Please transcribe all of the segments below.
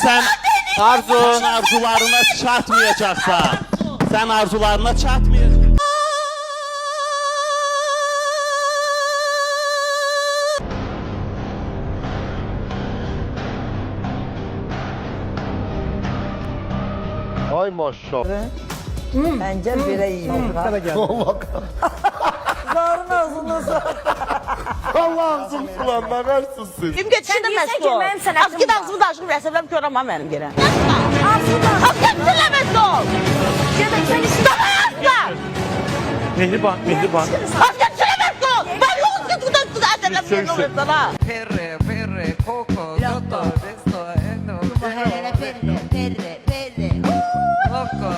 Sen arzularına çatmayacaksan. Sen arzularına çatmayacaksın. Ay maşallah. Bence belə yiyeyim. Zarın ağzına sağ. Allah'ım sulan ne versin siz. Kim geçsin de məsul. Az gid ağzımı daşıyıb rəsəbləm görəm ha mənim yerə. Az geçsin də məsul. Mehriban. Az geçsin də məsul. Ben yox gid rəsəbləm görəm sana. Perre, perre, coco, gato, esto, eno, Perre, perre, perre, perre. loco.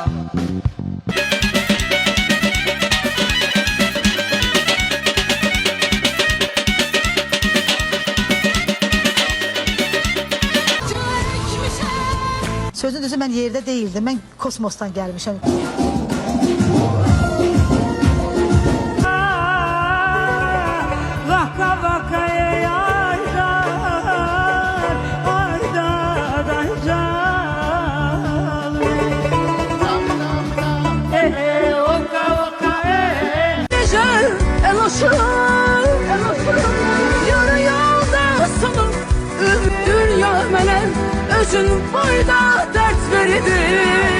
Sözün düzü mən yerdə değildim. Mən kosmosdan gəlmişəm. Vaka vaka ey aydar, aydar aydar. Oka oka Gecel elaşır, yarı yolda sanım. Dünya mənə özün fayda dert veridir.